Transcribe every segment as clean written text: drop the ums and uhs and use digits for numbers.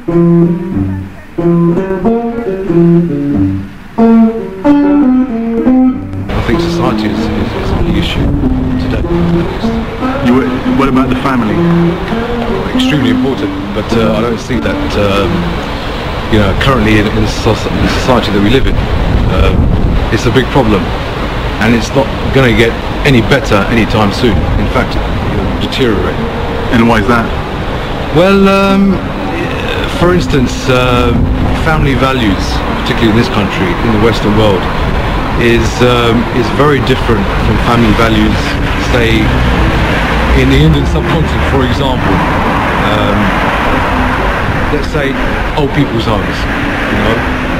I think society is the issue today. What about the family? Extremely important, but I don't see that currently in the society that we live in. It's a big problem, and it's not going to get any better anytime soon. In fact, it'll deteriorate. And why is that? Well, for instance, family values, particularly in this country, in the Western world, is very different from family values, say, in the Indian subcontinent, for example. Let's say old people's homes.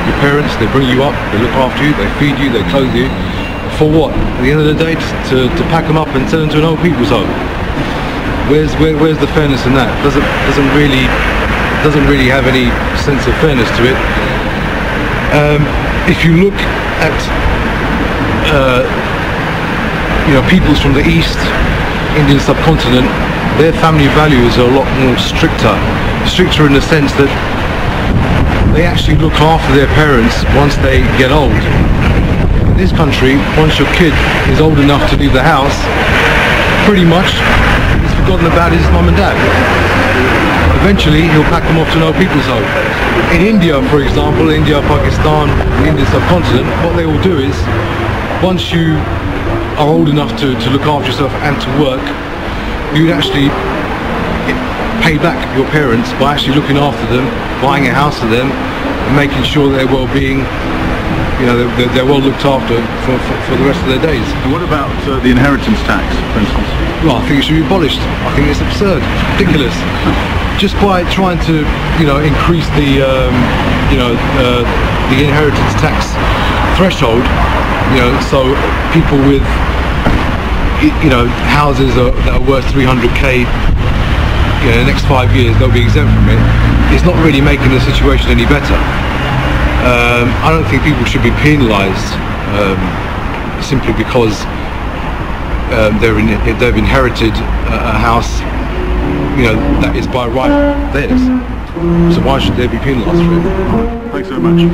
Your parents, they bring you up, they look after you, they feed you, they clothe you. For what? At the end of the day, to pack them up and send them to an old people's home. Where's the fairness in that? Doesn't really have any sense of fairness to it. If you look at peoples from the East Indian subcontinent, their family values are a lot more stricter in the sense that they actually look after their parents once they get old. In this country, once your kid is old enough to leave the house, pretty much he's forgotten about his mum and dad. Eventually he'll pack them off to an old people's home. In India, for example, India, Pakistan, the Indian subcontinent, what they will do is, once you are old enough to look after yourself and to work, you'd actually pay back your parents by actually looking after them, buying a house for them, and making sure their well-being, they're well looked after for the rest of their days. And what about the inheritance tax, for instance? Well, I think it should be abolished. I think it's absurd, ridiculous. Just by trying to, increase the inheritance tax threshold, so people with, houses that are worth 300k, in the next 5 years they'll be exempt from it. It's not really making the situation any better. I don't think people should be penalised simply because they've inherited a house, that is by right theirs. So why should they be penalised for it? Thanks so much.